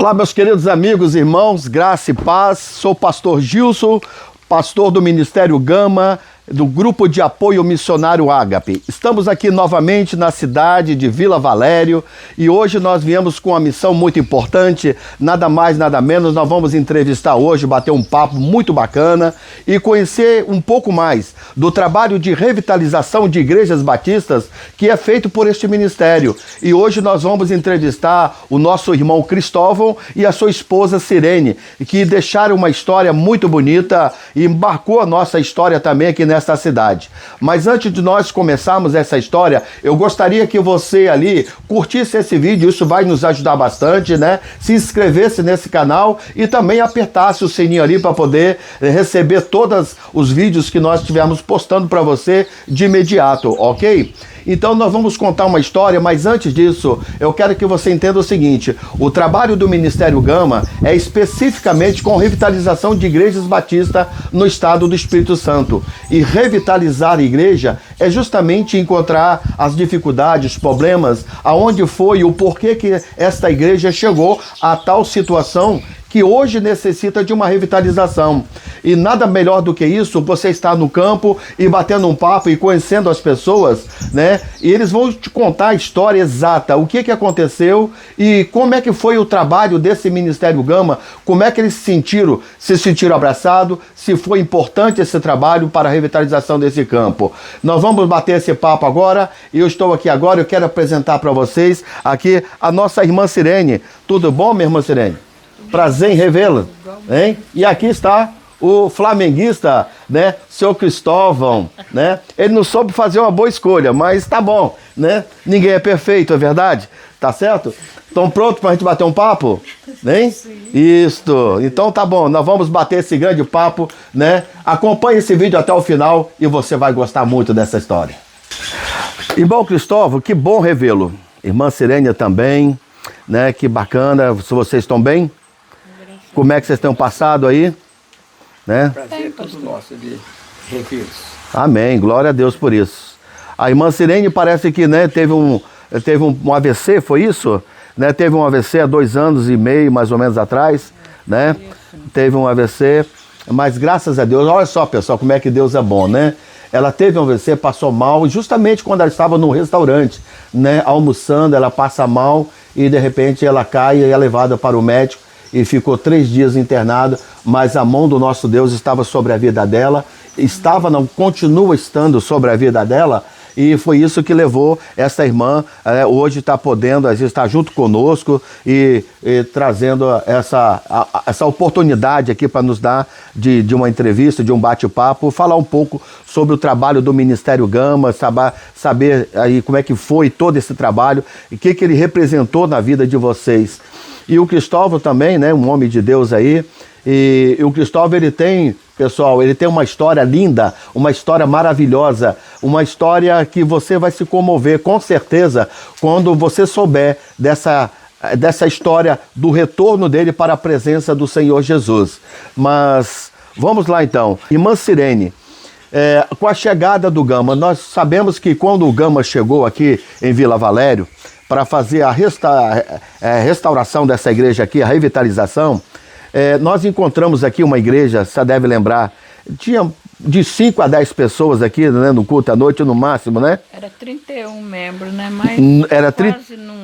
Olá, meus queridos amigos, irmãos, graça e paz. Sou o pastor Gilson, pastor do Ministério Gama, do Grupo de Apoio Missionário Ágape. Estamos aqui novamente na cidade de Vila Valério e hoje nós viemos com uma missão muito importante, nada mais, nada menos. Nós vamos entrevistar hoje, bater um papo muito bacana e conhecer um pouco mais do trabalho de revitalização de igrejas batistas que é feito por este ministério. E hoje nós vamos entrevistar o nosso irmão Cristóvão e a sua esposa Sirene, que deixaram uma história muito bonita e embarcou a nossa história também aqui nesta cidade. Mas antes de nós começarmos essa história, eu gostaria que você ali curtisse esse vídeo, isso vai nos ajudar bastante, né? Se inscrevesse nesse canal e também apertasse o sininho ali para poder receber todos os vídeos que nós estivermos postando para você de imediato, ok? Então nós vamos contar uma história, mas antes disso, eu quero que você entenda o seguinte: o trabalho do Ministério Gama é especificamente com revitalização de igrejas batistas no estado do Espírito Santo. E revitalizar a igreja é justamente encontrar as dificuldades, os problemas, aonde foi e o porquê que esta igreja chegou a tal situação que hoje necessita de uma revitalização. E nada melhor do que isso, você estar no campo e batendo um papo e conhecendo as pessoas, né? E eles vão te contar a história exata, o que aconteceu e como é que foi o trabalho desse Ministério Gama, como é que eles se sentiram abraçados, se foi importante esse trabalho para a revitalização desse campo. Nós vamos bater esse papo agora, e eu estou aqui agora, eu quero apresentar para vocês aqui a nossa irmã Sirene. Tudo bom, minha irmã Sirene? Prazer em revê-la, hein? E aqui está o flamenguista, né? Seu Cristóvão, né? Ele não soube fazer uma boa escolha, mas tá bom, né? Ninguém é perfeito, é verdade? Tá certo? Estão prontos para a gente bater um papo? Hein? Sim. Isso. Então tá bom, nós vamos bater esse grande papo, né? Acompanhe esse vídeo até o final e você vai gostar muito dessa história. Irmão Cristóvão, que bom revê-lo. Irmã Sirene também, né? Que bacana. Se vocês estão bem? Como é que vocês têm passado aí? Né? Prazer todo nosso de revê-los. Amém, glória a Deus por isso. A irmã Sirene parece que, né, teve um AVC, foi isso? Né? Teve um AVC há 2 anos e meio, mais ou menos atrás, né? Teve um AVC, mas graças a Deus, olha só pessoal, como é que Deus é bom, né? Ela teve um AVC, passou mal, justamente quando ela estava num restaurante, né, almoçando, ela passa mal e de repente ela cai e é levada para o médico. E ficou 3 dias internada, mas a mão do nosso Deus estava sobre a vida dela, continua estando sobre a vida dela, e foi isso que levou essa irmã, hoje está podendo, às vezes, estar junto conosco e trazendo essa oportunidade aqui para nos dar de uma entrevista, de um bate-papo, falar um pouco sobre o trabalho do Ministério Gama, saber aí como é que foi todo esse trabalho, e o que ele representou na vida de vocês. E o Cristóvão também, né, um homem de Deus aí, e o Cristóvão, ele tem, pessoal, ele tem uma história linda, uma história maravilhosa, uma história que você vai se comover, com certeza, quando você souber dessa história do retorno dele para a presença do Senhor Jesus. Mas vamos lá então. Irmã Sirene, com a chegada do Gama, nós sabemos que quando o Gama chegou aqui em Vila Valério, para fazer a restauração dessa igreja aqui, a revitalização, nós encontramos aqui uma igreja, você deve lembrar, tinha de 5 a 10 pessoas aqui, né, no culto à noite, no máximo, né? Era 31 membros, né? Mas era quase não...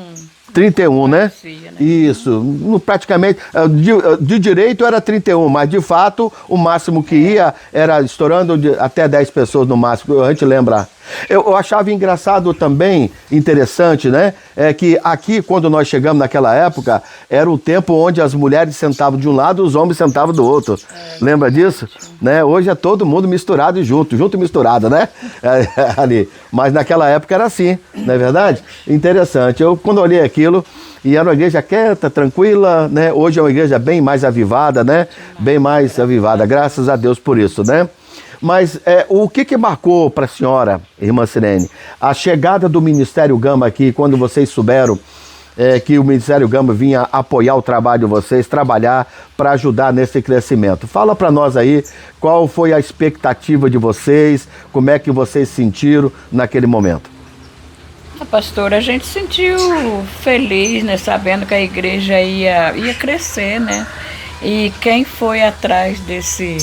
31, né? Parecia, né? Isso, praticamente, de direito era 31, mas de fato o máximo que ia era estourando até 10 pessoas no máximo, a gente lembra. Eu achava engraçado também, interessante, né? Que aqui, quando nós chegamos naquela época, era o tempo onde as mulheres sentavam de um lado e os homens sentavam do outro. Lembra disso? Né? Hoje é todo mundo misturado e junto e misturado, né? Ali. Mas naquela época era assim, não é verdade? Interessante. Eu, quando olhei aquilo, e era uma igreja quieta, tranquila, né? Hoje é uma igreja bem mais avivada, né? Bem mais avivada, graças a Deus por isso, né? Mas o que marcou para a senhora, irmã Sirene, a chegada do Ministério Gama aqui, quando vocês souberam que o Ministério Gama vinha apoiar o trabalho de vocês, trabalhar para ajudar nesse crescimento? Fala para nós aí qual foi a expectativa de vocês, como é que vocês se sentiram naquele momento. A pastora, a gente se sentiu feliz, né, sabendo que a igreja ia crescer, né? E quem foi atrás desse...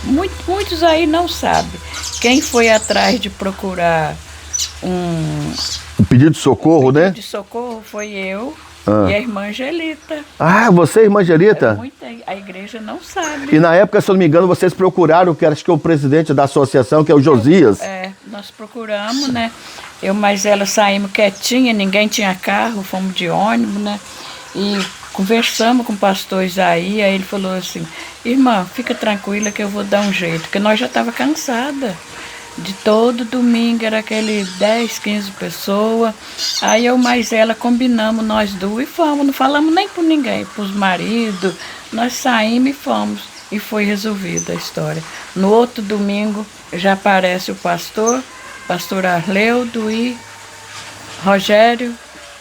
Muitos aí não sabem. Quem foi atrás de procurar Um pedido de socorro, né? de socorro foi eu e a irmã Angelita. Ah, você, irmã Angelita? A igreja não sabe. E na época, se eu não me engano, vocês procuraram, que acho que é o presidente da associação, que é o Josias. Nós procuramos, né? Eu mais ela saímos quietinha, ninguém tinha carro, fomos de ônibus, né? E conversamos com o pastor Isaí, aí ele falou assim, irmã, fica tranquila que eu vou dar um jeito, porque nós já estava cansada. De todo domingo era aquele 10, 15 pessoas. Aí eu mais ela combinamos nós duas e fomos, não falamos nem por ninguém, pros maridos. Nós saímos e fomos. E foi resolvida a história. No outro domingo já aparece o pastor Arleudo e Rogério,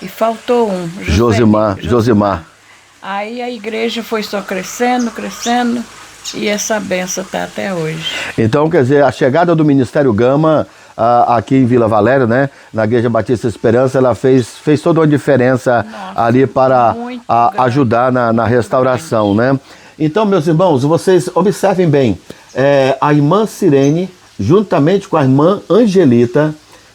e faltou um. Josimar. Aí a igreja foi só crescendo, e essa benção está até hoje. Então, quer dizer, a chegada do Ministério Gama aqui em Vila Valério, né, na Igreja Batista Esperança, ela fez toda uma diferença ali para ajudar na restauração, né? Então, meus irmãos, vocês observem bem, a irmã Sirene, juntamente com a irmã Angelita,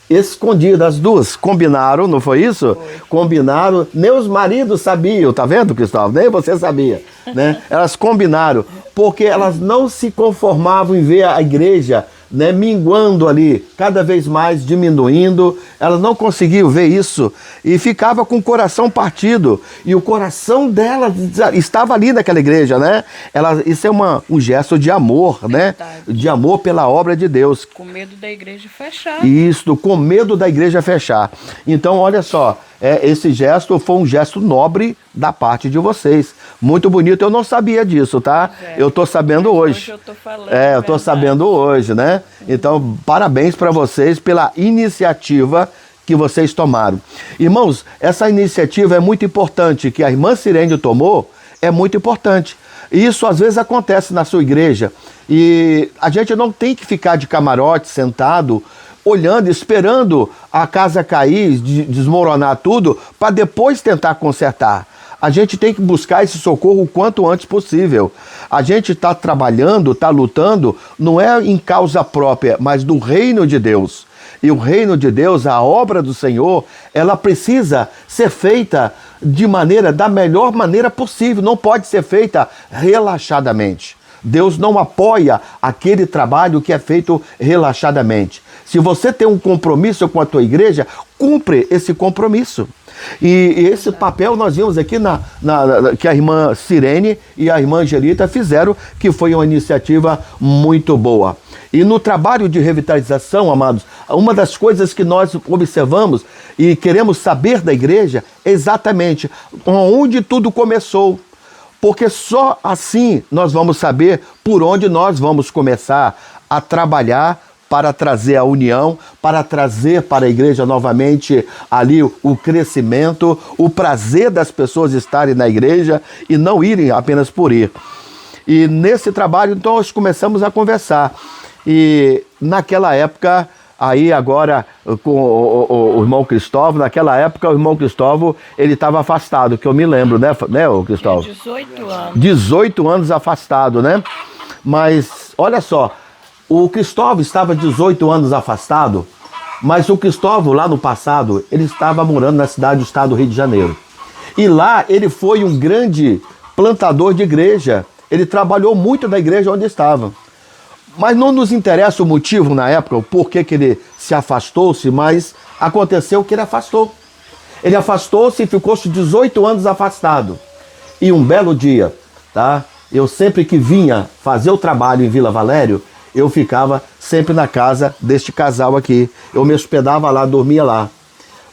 escondidas, as duas, combinaram, não foi isso? Foi. Combinaram, nem os maridos sabiam, tá vendo, Cristóvão? Nem você sabia, né? Elas combinaram, porque elas não se conformavam em ver a igreja, né, minguando ali, cada vez mais diminuindo. Elas não conseguiam ver isso e ficava com o coração partido. E o coração dela estava ali naquela igreja, né? Isso é um gesto de amor, né? De amor pela obra de Deus. Com medo da igreja fechar. Isso, com medo da igreja fechar. Então, olha só, esse gesto foi um gesto nobre da parte de vocês. Muito bonito, eu não sabia disso, tá? Eu tô sabendo hoje. Hoje eu tô falando. Eu tô sabendo hoje, né? Então, parabéns para vocês pela iniciativa que vocês tomaram. Irmãos, essa iniciativa é muito importante, que a irmã Sirene tomou, é muito importante. E isso às vezes acontece na sua igreja. E a gente não tem que ficar de camarote, sentado, olhando, esperando a casa cair, desmoronar tudo, para depois tentar consertar. A gente tem que buscar esse socorro o quanto antes possível. A gente está trabalhando, está lutando, não é em causa própria, mas do reino de Deus. E o reino de Deus, a obra do Senhor, ela precisa ser feita da melhor maneira possível. Não pode ser feita relaxadamente. Deus não apoia aquele trabalho que é feito relaxadamente. Se você tem um compromisso com a tua igreja, cumpre esse compromisso. E esse papel nós vimos aqui que a irmã Sirene e a irmã Angelita fizeram, que foi uma iniciativa muito boa. E no trabalho de revitalização, amados, uma das coisas que nós observamos e queremos saber da igreja é exatamente onde tudo começou. Porque só assim nós vamos saber por onde nós vamos começar a trabalhar para trazer a união, para trazer para a igreja novamente ali o crescimento, o prazer das pessoas estarem na igreja e não irem apenas por ir. E nesse trabalho, então, nós começamos a conversar. E naquela época, aí agora com o irmão Cristóvão, naquela época o irmão Cristóvão, ele estava afastado, que eu me lembro, né, o Cristóvão? 18 anos. 18 anos afastado, né? Mas, olha só, o Cristóvão estava 18 anos afastado, mas o Cristóvão, lá no passado, ele estava morando na cidade do estado do Rio de Janeiro. E lá ele foi um grande plantador de igreja. Ele trabalhou muito na igreja onde estava. Mas não nos interessa o motivo na época, o porquê que ele se afastou-se, mas aconteceu que ele afastou. Ele afastou-se e ficou 18 anos afastado. E um belo dia, tá? Eu sempre que vinha fazer o trabalho em Vila Valério, eu ficava sempre na casa deste casal aqui. Eu me hospedava lá, dormia lá.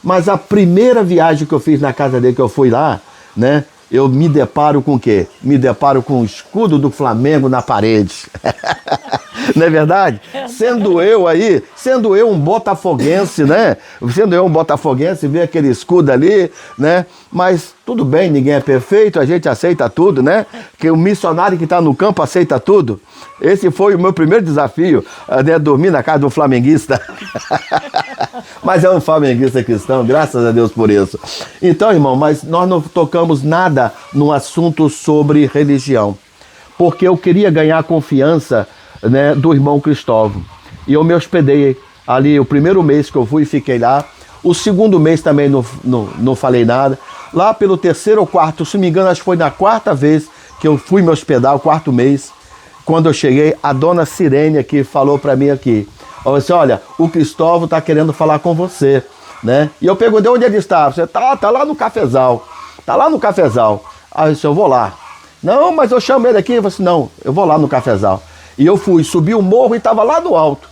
Mas a primeira viagem que eu fiz na casa dele, que eu fui lá, né? Eu me deparo com o quê? Me deparo com o escudo do Flamengo na parede. Não é verdade? Sendo eu um botafoguense, né? Sendo eu um botafoguense, ver aquele escudo ali, né? Mas tudo bem, ninguém é perfeito, a gente aceita tudo, né? Que o missionário que está no campo aceita tudo. Esse foi o meu primeiro desafio, né? Dormir na casa do flamenguista. Mas é um flamenguista cristão, graças a Deus por isso. Então, irmão, mas nós não tocamos nada no assunto sobre religião, porque eu queria ganhar a confiança, né, do irmão Cristóvão. E eu me hospedei ali o primeiro mês que eu fui, fiquei lá. O segundo mês também não falei nada. Lá pelo terceiro ou quarto, se não me engano, acho que foi na quarta vez que eu fui me hospedar, o quarto mês. Quando eu cheguei, a dona Sirene aqui falou para mim aqui. Ela disse, olha, o Cristóvão está querendo falar com você, né? E eu perguntei onde ele estava. Você tá lá no cafezal. Tá lá no cafezal. Aí eu disse, eu vou lá. Não, mas eu chamo ele aqui. Eu disse, não, eu vou lá no cafezal. E eu fui, subi o morro e estava lá no alto.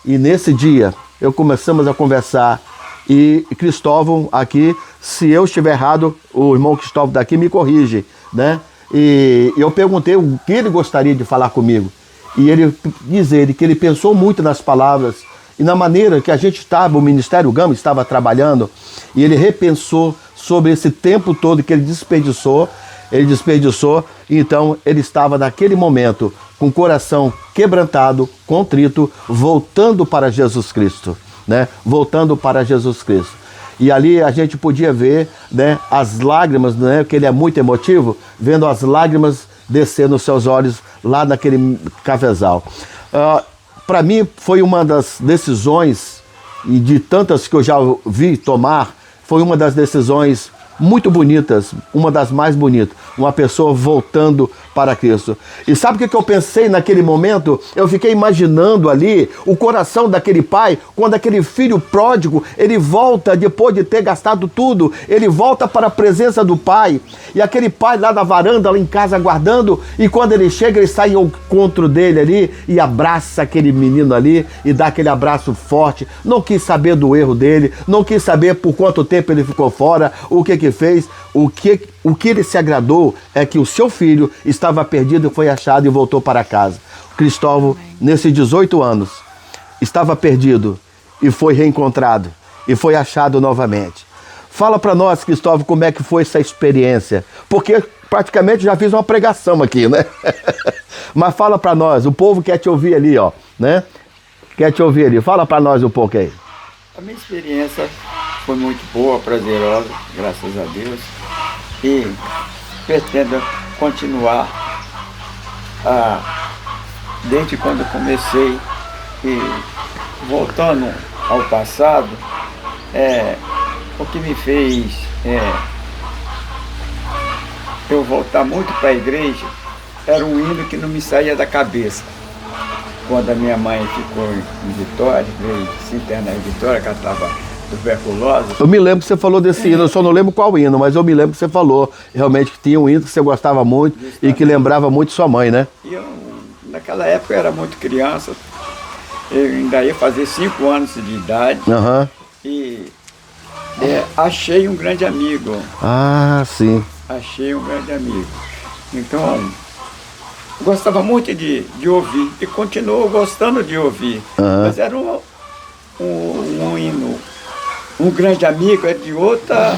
E nesse dia, começamos a conversar. E Cristóvão aqui, se eu estiver errado, o irmão Cristóvão daqui me corrige, né? E eu perguntei o que ele gostaria de falar comigo. E ele diz que ele pensou muito nas palavras e na maneira que a gente estava, o Ministério Gama estava trabalhando, e ele repensou sobre esse tempo todo que ele desperdiçou, então ele estava naquele momento com o coração quebrantado, contrito, voltando para Jesus Cristo, né? Voltando para Jesus Cristo. E ali a gente podia ver, né, as lágrimas, né, que ele é muito emotivo, vendo as lágrimas descer nos seus olhos lá naquele cafezal. Para mim foi uma das decisões, e de tantas que eu já vi tomar, foi uma das decisões muito bonitas, uma das mais bonitas, uma pessoa voltando para Cristo. E sabe o que eu pensei naquele momento? Eu fiquei imaginando ali o coração daquele pai, quando aquele filho pródigo, ele volta depois de ter gastado tudo, ele volta para a presença do pai, e aquele pai lá na varanda, lá em casa aguardando, e quando ele chega, ele sai ao encontro dele ali, e abraça aquele menino ali, e dá aquele abraço forte, não quis saber do erro dele, não quis saber por quanto tempo ele ficou fora, o que fez, o que ele se agradou é que o seu filho estava perdido e foi achado e voltou para casa. Cristóvão, nesses 18 anos, estava perdido e foi reencontrado e foi achado novamente. Fala para nós, Cristóvão, como é que foi essa experiência, porque praticamente já fiz uma pregação aqui, né? Mas fala para nós, o povo quer te ouvir ali, ó, né? Quer te ouvir ali, fala para nós um pouco aí. A minha experiência foi muito boa, prazerosa, graças a Deus, e pretendo continuar desde quando eu comecei, e voltando ao passado, o que me fez eu voltar muito para a igreja era um hino que não me saía da cabeça. Quando a minha mãe ficou em Vitória, veio se internar em Vitória, que ela estava tuberculosa. Eu me lembro que você falou desse hino, eu só não lembro qual hino, mas eu me lembro que você falou realmente que tinha um hino que você gostava muito. Justamente. E que lembrava muito sua mãe, né? E eu, naquela época, eu era muito criança, eu ainda ia fazer 5 anos de idade. Uhum. E achei um grande amigo. Ah, sim. Achei um grande amigo. Então, gostava muito de ouvir e continuo gostando de ouvir. Uhum. Mas era um hino. Um grande amigo é de outra.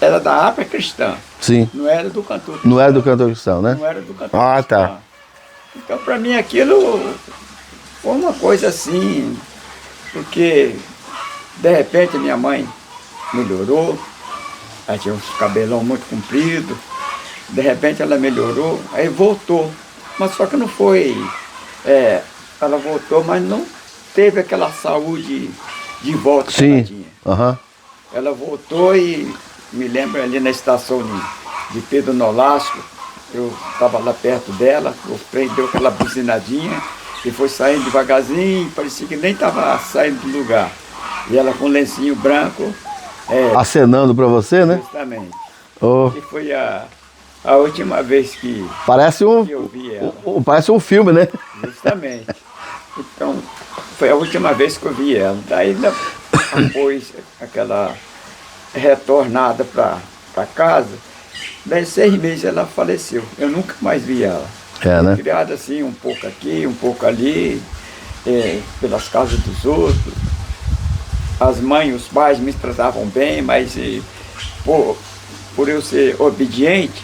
Era da harpa cristã. Sim. Não era do cantor cristão. Não era do cantor cristão, né? Não era do cantor cristão. Tá. Então, para mim, aquilo foi uma coisa assim, porque de repente minha mãe melhorou, ela tinha uns cabelão muito comprido. De repente ela melhorou, aí voltou. Mas só que não foi... ela voltou, mas não teve aquela saúde de volta. Sim. Que ela tinha. Uhum. Ela voltou e me lembro ali na estação de Pedro Nolasco, eu estava lá perto dela, o trem deu aquela buzinadinha e foi saindo devagarzinho, parecia que nem estava saindo do lugar. E ela com um lencinho branco... acenando para você, né? Justamente. Oh. E foi a última vez que eu vi ela. Parece um filme, né? Justamente. Então, foi a última vez que eu vi ela. Daí, depois, aquela retornada para casa, daí 6 meses ela faleceu. Eu nunca mais vi ela. né? Criado assim, um pouco aqui, um pouco ali, pelas casas dos outros. As mães, os pais me tratavam bem, mas por eu ser obediente,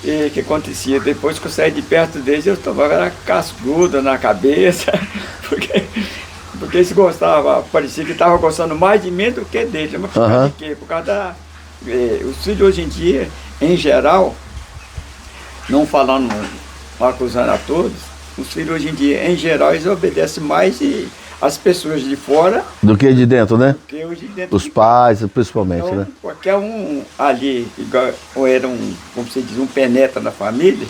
o que acontecia? Depois que eu saí de perto deles, eu tomava cascuda na cabeça, porque eles gostavam, parecia que estavam gostando mais de mim do que deles. Mas por causa de quê? Por causa os filhos hoje em dia, em geral, não falando, acusando a todos, os filhos hoje em dia, em geral, eles obedecem mais as pessoas de fora do que de dentro, né? do que os de dentro. Os pais, principalmente, Então, né? qualquer um ali, igual, ou era como você diz, um penetra na família,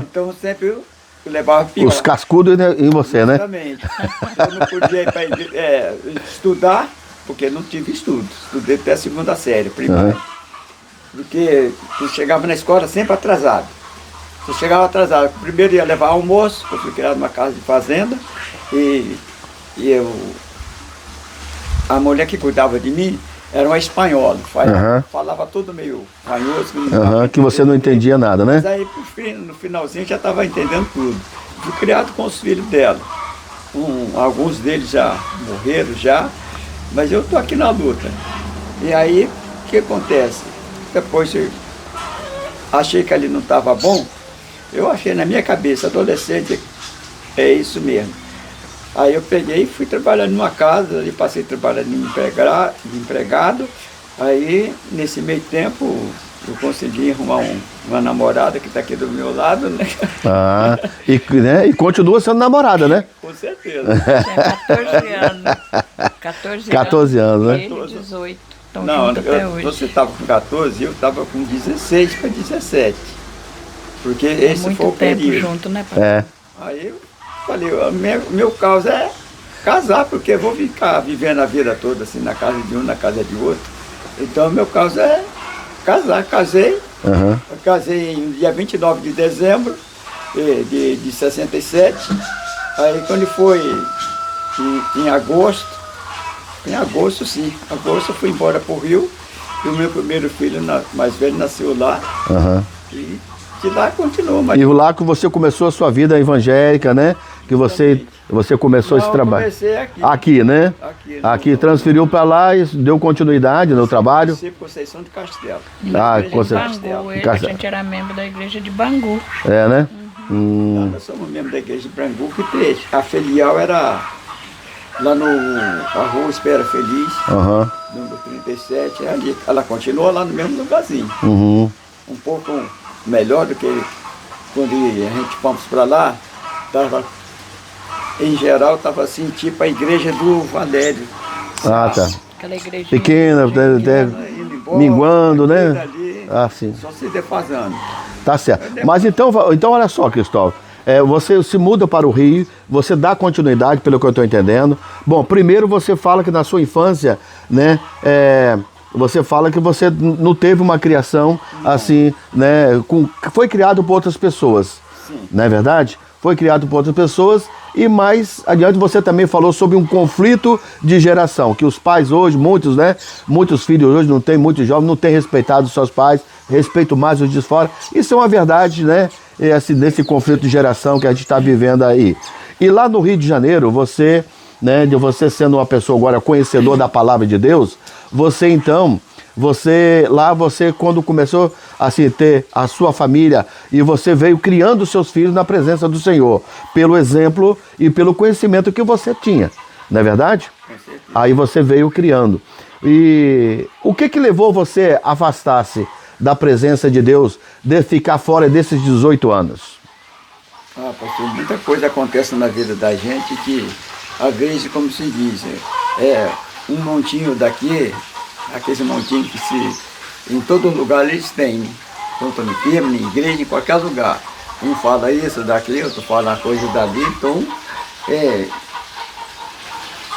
então sempre eu levava pior. Os cascudos em você, né? Exatamente. Eu não podia ir para estudar, porque não tive estudo. Estudei até a segunda série, primária. Porque eu chegava na escola sempre atrasado. Eu chegava atrasado. Primeiro ia levar almoço, eu fui criado numa casa de fazenda, e a mulher que cuidava de mim era uma espanhola, falava tudo meio ranhoso. Que você não entendia nada, né? Mas aí no finalzinho já estava entendendo tudo. Fui criado com os filhos dela. Alguns deles já morreram já, mas eu estou aqui na luta. E aí, o que acontece? Depois eu achei que ali não estava bom, eu achei na minha cabeça, adolescente, é isso mesmo. Aí eu peguei e fui trabalhar numa casa, ali passei trabalhando de empregado. Aí, nesse meio tempo, eu consegui arrumar uma namorada que está aqui do meu lado, né? E continua sendo namorada, né? Com certeza. Tinha 14 anos. 14 anos, né? Ele 18. Estão Não, juntos até hoje. você estava com 14 e eu estava com 16 para 17. Porque esse muito foi o tempo período. junto, né, pai? Aí eu falei, meu caso é casar, porque eu vou ficar vivendo a vida toda assim, na casa de um, na casa de outro. Então, meu caso é casar. Casei. Eu casei no dia 29 de dezembro de 67. Aí, quando foi em agosto, sim, agosto eu fui embora para o Rio, e o meu primeiro filho mais velho nasceu lá. E de lá continuou. Mas... E lá que você começou a sua vida evangélica, né? Que você começou esse trabalho. Eu comecei aqui. Aqui, né? Aqui transferiu para lá e deu continuidade no trabalho. Comecei Conceição de Castelo. Bangu, a gente era membro da igreja de Bangu. É, né? Nós somos membro da igreja de Bangu, que a filial era lá no Rua Espera Feliz, número 37, ali. Ela continua lá no mesmo lugarzinho. Um pouco melhor do que quando a gente fomos para lá, em geral estava assim, tipo a igreja do Valério. Tá. Aquela igreja pequena, minguando, né? Ali, sim. só se defasando. Tá certo. Mas então olha só, Cristóvão. Você se muda para o Rio, você dá continuidade, pelo que eu estou entendendo. Bom, primeiro você fala que na sua infância, né, você fala que você não teve uma criação assim, né, foi criado por outras pessoas. Sim. Não é verdade? Foi criado por outras pessoas. E mais adiante você também falou sobre um conflito de geração, que os pais hoje, muitos filhos hoje não têm, muitos jovens não têm respeitado os seus pais, respeitam mais os de fora. Isso é uma verdade, né? Nesse conflito de geração que a gente está vivendo aí. E lá no Rio de Janeiro, você, né, de você sendo uma pessoa agora conhecedor da palavra de Deus, você quando começou assim, ter a sua família e você veio criando seus filhos na presença do Senhor, pelo exemplo e pelo conhecimento que você tinha, não é verdade? Aí você veio criando. E o que levou você a afastar-se da presença de Deus, de ficar fora desses 18 anos? Pastor, muita coisa acontece na vida da gente que, às vezes, como se diz, um montinho daqui, aqueles montinhos que em todo lugar eles têm, tanto no firme, na igreja, em qualquer lugar. Um fala isso, daquele, outro fala uma coisa dali, então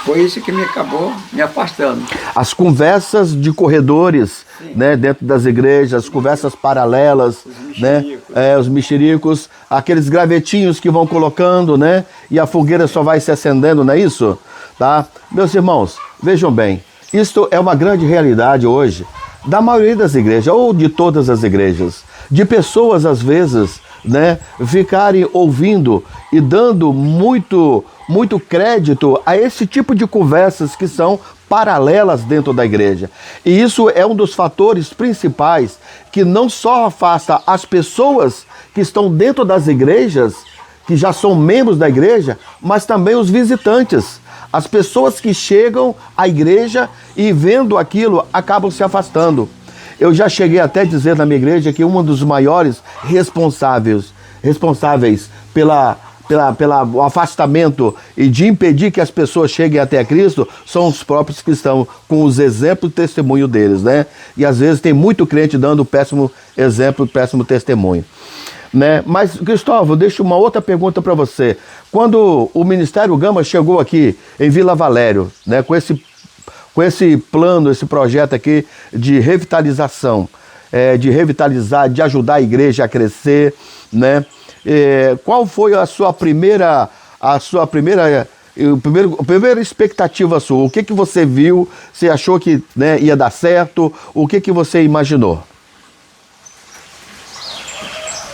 foi isso que me acabou me afastando. As conversas de corredores, né, dentro das igrejas, as conversas paralelas, os mexericos, aqueles gravetinhos que vão colocando, né, e a fogueira só vai se acendendo, não é isso? Tá? Meus irmãos, vejam bem, isto é uma grande realidade hoje da maioria das igrejas, ou de todas as igrejas, de pessoas às vezes, né, ficarem ouvindo e dando muito crédito a esse tipo de conversas que são paralelas dentro da igreja. E isso é um dos fatores principais que não só afasta as pessoas que estão dentro das igrejas, que já são membros da igreja, mas também os visitantes. As pessoas que chegam à igreja e vendo aquilo acabam se afastando. Eu já cheguei até a dizer na minha igreja que um dos maiores responsáveis pelo afastamento e de impedir que as pessoas cheguem até Cristo são os próprios cristãos, com os exemplos e testemunho deles, né? E às vezes tem muito crente dando péssimo exemplo, péssimo testemunho, né? Mas, Cristóvão, deixo uma outra pergunta para você. Quando o Ministério Gama chegou aqui em Vila Valério, né, com esse plano, esse projeto aqui de revitalização, de revitalizar, de ajudar a igreja a crescer, né? Qual foi a primeira expectativa sua? O que você viu? Você achou que, né, ia dar certo? O que você imaginou?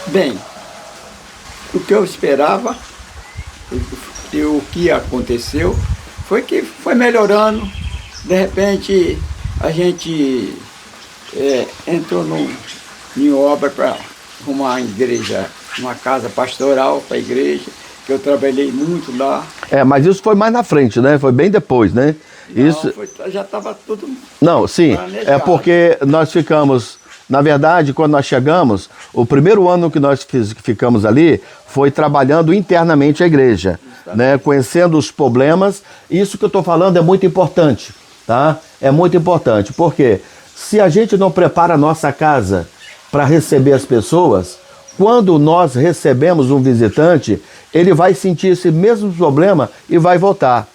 Bem, o que eu esperava e o que aconteceu foi que foi melhorando. De repente, a gente entrou em obra para arrumar uma igreja, uma casa pastoral para a igreja, que eu trabalhei muito lá. Mas isso foi mais na frente, né? Foi bem depois, né? Não, isso... já estava tudo. Não, sim, planejado. Porque nós ficamos, na verdade, quando nós chegamos, o primeiro ano que nós ficamos ali foi trabalhando internamente a igreja, né? Conhecendo os problemas. Isso que eu estou falando é muito importante, tá? É muito importante, porque se a gente não prepara a nossa casa para receber as pessoas, quando nós recebemos um visitante, ele vai sentir esse mesmo problema e vai voltar.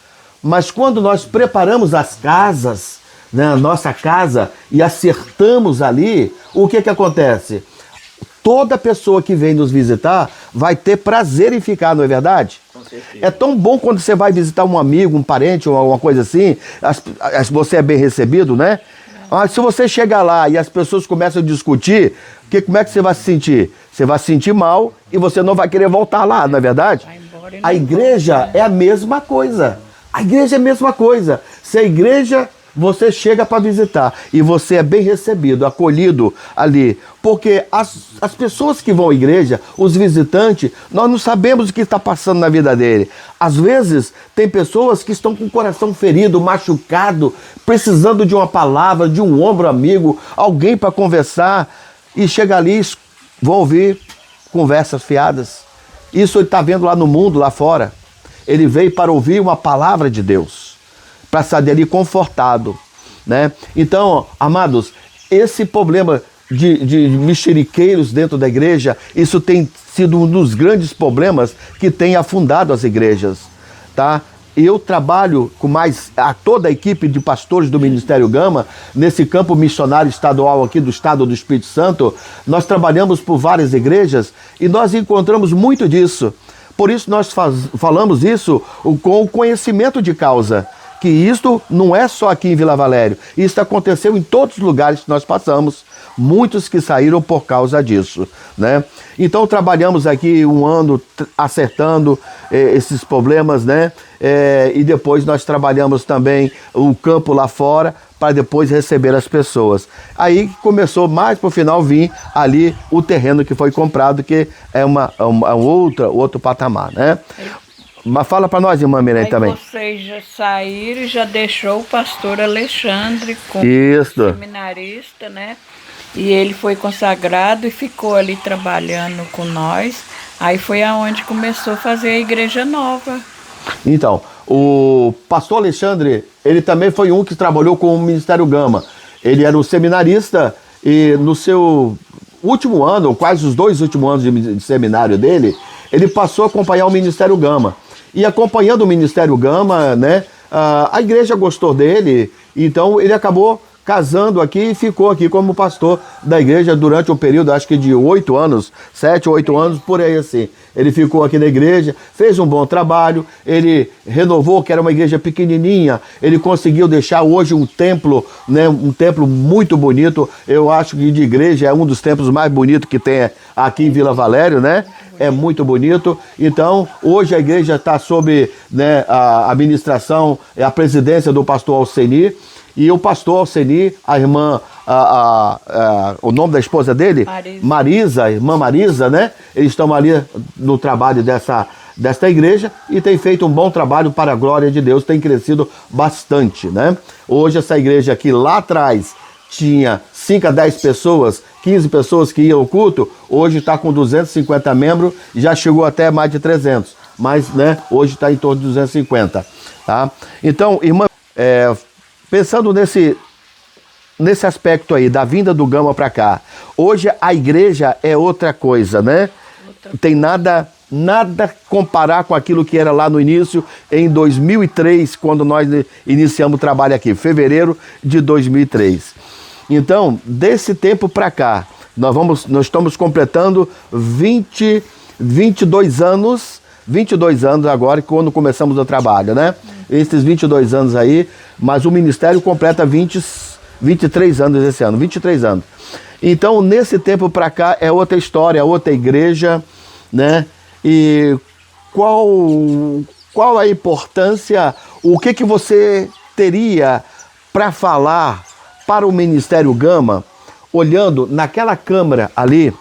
Mas quando nós preparamos as casas, né, a nossa casa, e acertamos ali, o que acontece? Toda pessoa que vem nos visitar vai ter prazer em ficar, não é verdade? Com certeza. É tão bom quando você vai visitar um amigo, um parente ou alguma coisa assim, você é bem recebido, né? Mas se você chegar lá e as pessoas começam a discutir, como é que você vai se sentir? Você vai se sentir mal e você não vai querer voltar lá, não é verdade? A igreja é a mesma coisa. A igreja é a mesma coisa. Se a igreja você chega para visitar e você é bem recebido, acolhido ali, porque as pessoas que vão à igreja, os visitantes, nós não sabemos o que está passando na vida dele. Às vezes tem pessoas que estão com o coração ferido, machucado, precisando de uma palavra, de um ombro amigo, alguém para conversar, e chega ali, vão ouvir conversas fiadas. Isso ele está vendo lá no mundo, lá fora. Ele veio para ouvir uma palavra de Deus, para sair dali confortado, né? Então, amados, esse problema de mexeriqueiros dentro da igreja, isso tem sido um dos grandes problemas que tem afundado as igrejas, tá? Eu trabalho com toda a equipe de pastores do Ministério Gama, nesse campo missionário estadual aqui do estado do Espírito Santo. Nós trabalhamos por várias igrejas e nós encontramos muito disso. Por isso nós falamos isso com o conhecimento de causa, que isto não é só aqui em Vila Valério, isso aconteceu em todos os lugares que nós passamos, muitos que saíram por causa disso, né? Então trabalhamos aqui um ano acertando esses problemas, né? E depois nós trabalhamos também o campo lá fora, para depois receber as pessoas. Aí começou mais para o final vir ali o terreno que foi comprado, que é outro patamar, né? Mas fala para nós, irmã Mirene, também. Vocês já saíram e já deixou o pastor Alexandre como seminarista, né? E ele foi consagrado e ficou ali trabalhando com nós. Aí foi aonde começou a fazer a igreja nova. Então, o pastor Alexandre, ele também foi um que trabalhou com o Ministério Gama. Ele era um seminarista e no seu último ano, ou quase os 2 últimos anos de seminário dele, ele passou a acompanhar o Ministério Gama. E acompanhando o Ministério Gama, né, a igreja gostou dele, então ele acabou casando aqui e ficou aqui como pastor da igreja durante um período, acho que de 8 anos, 7 ou 8 anos, por aí assim. ele ficou aqui na igreja, fez um bom trabalho, ele renovou, que era uma igreja pequenininha, ele conseguiu deixar hoje um templo, né, um templo muito bonito. Eu acho que de igreja é um dos templos mais bonitos que tem aqui em Vila Valério, né? É muito bonito. Então, hoje a igreja está sob, né, a administração, a presidência do pastor Alceni. E o pastor Alceni, a irmã, o nome da esposa dele? Marisa, irmã Marisa, né? Eles estão ali no trabalho desta igreja e tem feito um bom trabalho para a glória de Deus, tem crescido bastante, né? Hoje essa igreja aqui lá atrás tinha 5 a 10 pessoas, 15 pessoas que iam ao culto, hoje está com 250 membros e já chegou até mais de 300, mas, né, hoje está em torno de 250, tá? Então, irmã, pensando nesse aspecto aí, da vinda do Gama para cá, hoje a igreja é outra coisa, né? Tem nada comparar com aquilo que era lá no início, em 2003, quando nós iniciamos o trabalho aqui, fevereiro de 2003. Então, desse tempo para cá, nós estamos completando 22 anos agora, quando começamos o trabalho, né? Esses 22 anos aí, mas o ministério completa 23 anos esse ano, 23 anos. Então, nesse tempo para cá, é outra história, outra igreja, né? E qual a importância, o que você teria para falar para o Ministério Gama, olhando naquela câmara ali,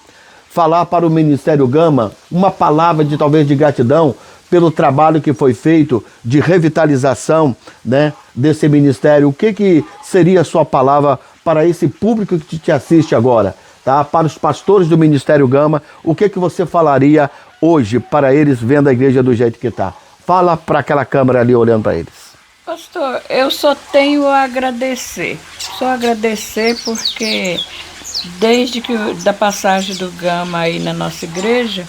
falar para o Ministério Gama uma palavra talvez de gratidão pelo trabalho que foi feito de revitalização, né, desse ministério? O que seria a sua palavra para esse público que te assiste agora, tá? Para os pastores do Ministério Gama, o que você falaria hoje para eles vendo a igreja do jeito que está? Fala para aquela câmera ali olhando para eles. Pastor, eu só tenho a agradecer. Só agradecer porque desde da passagem do Gama aí na nossa igreja,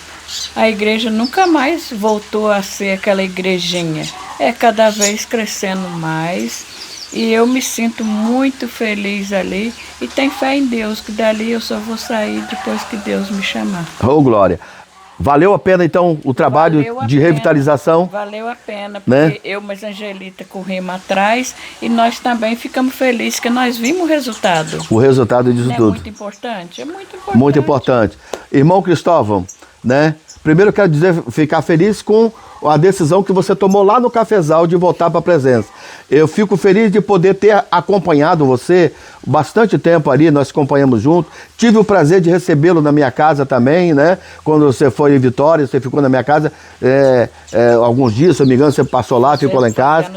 a igreja nunca mais voltou a ser aquela igrejinha. É cada vez crescendo mais e eu me sinto muito feliz ali e tenho fé em Deus, que dali eu só vou sair depois que Deus me chamar. Oh, glória! Valeu a pena, então, o trabalho de revitalização? Valeu a pena, porque, né? Eu, mas Angelita, corremos atrás e nós também ficamos felizes que nós vimos o resultado. O resultado disso tudo. É muito importante? É muito importante. Muito importante. Irmão Cristóvão, né? Primeiro eu quero ficar feliz com a decisão que você tomou lá no Cafezal de voltar para a presença. Eu fico feliz de poder ter acompanhado você bastante tempo ali, nós acompanhamos junto. Tive o prazer de recebê-lo na minha casa também, né? Quando você foi em Vitória, você ficou na minha casa alguns dias, se eu não me engano, você passou lá, ficou lá em casa.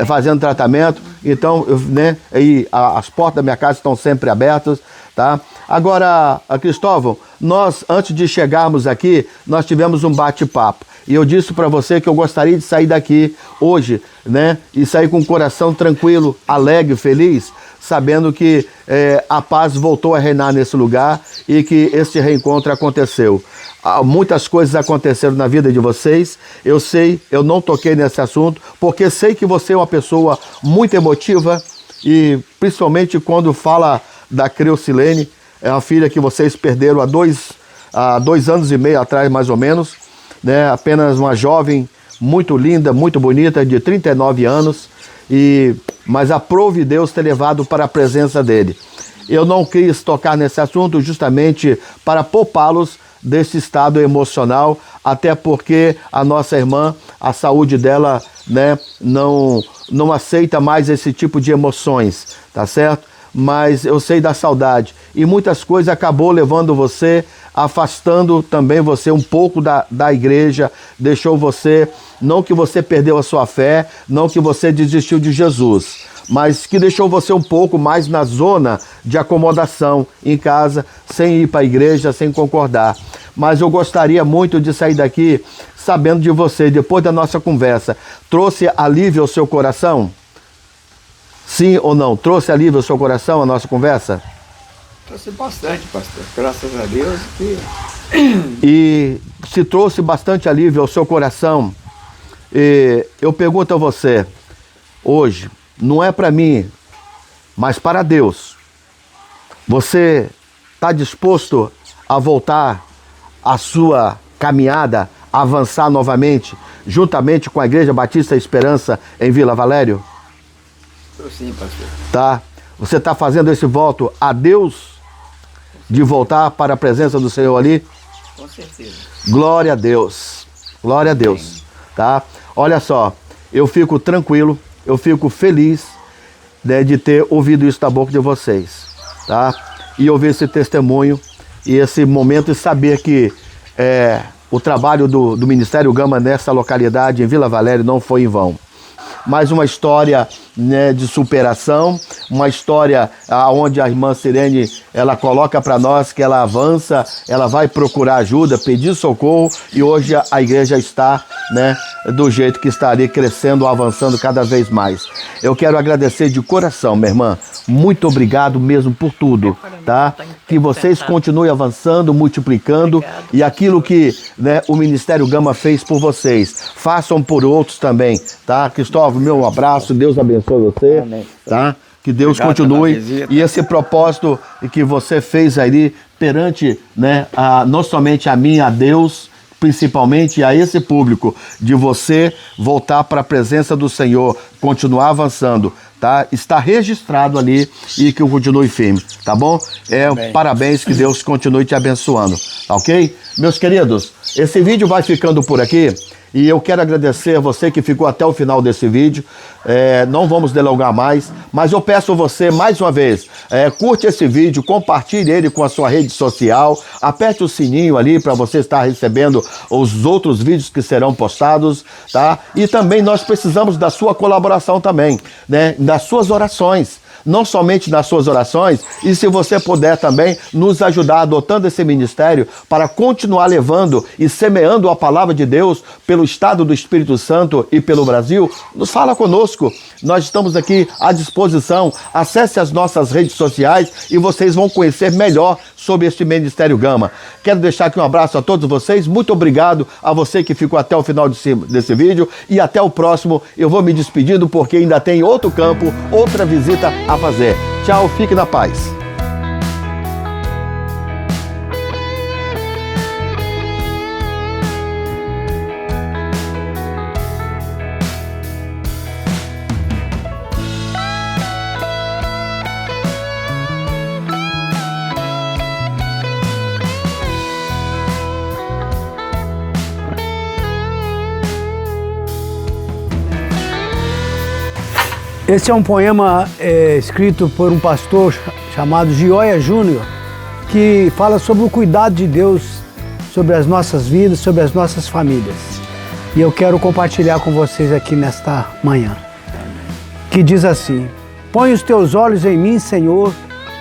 Fazendo tratamento. Então, né? Aí, as portas da minha casa estão sempre abertas, tá? Agora, Cristóvão, nós, antes de chegarmos aqui, nós tivemos um bate-papo. E eu disse para você que eu gostaria de sair daqui hoje, né? E sair com o coração tranquilo, alegre, feliz, sabendo que a paz voltou a reinar nesse lugar e que esse reencontro aconteceu. Muitas coisas aconteceram na vida de vocês. Eu sei, eu não toquei nesse assunto, porque sei que você é uma pessoa muito emotiva e principalmente quando fala da Creucilene, é uma filha que vocês perderam há 2 anos e meio atrás, mais ou menos, né? Apenas uma jovem muito linda, muito bonita, de 39 anos, mas aprove Deus ter levado para a presença dele. Eu não quis tocar nesse assunto justamente para poupá-los desse estado emocional, até porque a nossa irmã, a saúde dela, né, não aceita mais esse tipo de emoções, tá certo? Mas eu sei da saudade e muitas coisas acabou levando você, afastando também você um pouco da igreja, deixou você, não que você perdeu a sua fé, não que você desistiu de Jesus, mas que deixou você um pouco mais na zona de acomodação em casa, sem ir para a igreja, sem concordar. Mas eu gostaria muito de sair daqui sabendo de você, depois da nossa conversa, trouxe alívio ao seu coração? Sim ou não? Trouxe alívio ao seu coração a nossa conversa? Trouxe bastante, pastor. Graças a Deus. E se trouxe bastante alívio ao seu coração, eu pergunto a você, hoje, não é para mim, mas para Deus, você está disposto a voltar à sua caminhada, avançar novamente, juntamente com a Igreja Batista Esperança em Vila Valério? Sim, pastor. Tá? Você está fazendo esse voto a Deus de voltar para a presença do Senhor ali? Com certeza. Glória a Deus. Glória a Deus. Tá? Olha só, eu fico tranquilo, eu fico feliz, né, de ter ouvido isso da boca de vocês. Tá? E ouvir esse testemunho e esse momento e saber que o trabalho do Ministério Gama nessa localidade, em Vila Valério, não foi em vão. Mais uma história, né, de superação, uma história onde a irmã Sirene, ela coloca para nós que ela avança, ela vai procurar ajuda, pedir socorro, e hoje a igreja está, né, do jeito que está ali, crescendo, avançando cada vez mais. Eu quero agradecer de coração, minha irmã, muito obrigado mesmo por tudo, tá? Que vocês continuem avançando, multiplicando, e aquilo que, né, o Ministério Gama fez por vocês, façam por outros também, tá? Cristóvão, meu abraço, Deus abençoe você, Amém. tá? Que Deus Obrigado pela continue, visita. e esse propósito que você fez aí perante, né, não somente a mim, a Deus, principalmente a esse público, de você voltar para a presença do Senhor, continuar avançando, tá? Está registrado ali e que eu continue firme, tá bom? Parabéns, que Deus continue te abençoando, tá ok? Meus queridos, esse vídeo vai ficando por aqui. E eu quero agradecer a você que ficou até o final desse vídeo. Não vamos delongar mais, mas eu peço a você, mais uma vez, curte esse vídeo, compartilhe ele com a sua rede social, aperte o sininho ali para você estar recebendo os outros vídeos que serão postados, tá? E também nós precisamos da sua colaboração também, né? Das suas orações. Não somente nas suas orações, e se você puder também nos ajudar adotando esse ministério para continuar levando e semeando a palavra de Deus pelo estado do Espírito Santo e pelo Brasil, nos fala conosco. Nós estamos aqui à disposição. Acesse as nossas redes sociais e vocês vão conhecer melhor sobre este Ministério Gama. Quero deixar aqui um abraço a todos vocês. Muito obrigado a você que ficou até o final desse vídeo, e até o próximo. Eu vou me despedindo porque ainda tem outro campo, outra visita a fazer. Tchau, fique na paz. Esse é um poema escrito por um pastor chamado Gioia Júnior, que fala sobre o cuidado de Deus sobre as nossas vidas, sobre as nossas famílias. E eu quero compartilhar com vocês aqui nesta manhã. Que diz assim: põe os teus olhos em mim, Senhor,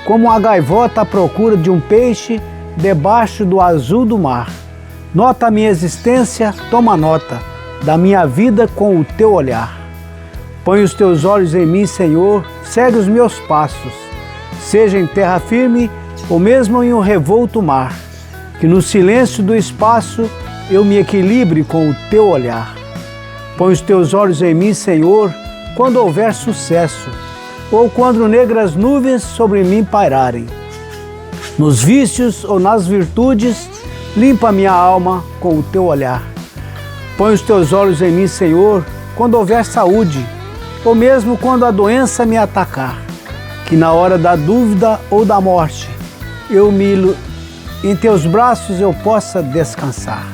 como a gaivota à procura de um peixe debaixo do azul do mar. Nota a minha existência, toma nota da minha vida com o teu olhar. Põe os teus olhos em mim, Senhor, segue os meus passos, seja em terra firme ou mesmo em um revolto mar, que no silêncio do espaço eu me equilibre com o teu olhar. Põe os teus olhos em mim, Senhor, quando houver sucesso, ou quando negras nuvens sobre mim pairarem. Nos vícios ou nas virtudes, limpa minha alma com o teu olhar. Põe os teus olhos em mim, Senhor, quando houver saúde, ou mesmo quando a doença me atacar, que na hora da dúvida ou da morte, em teus braços eu possa descansar.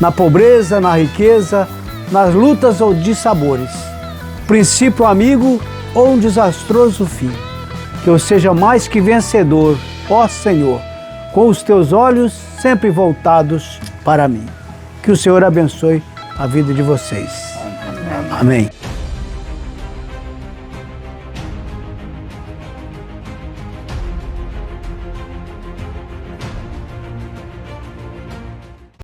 Na pobreza, na riqueza, nas lutas ou dissabores, princípio amigo ou um desastroso fim, que eu seja mais que vencedor, ó Senhor, com os teus olhos sempre voltados para mim. Que o Senhor abençoe a vida de vocês. Amém.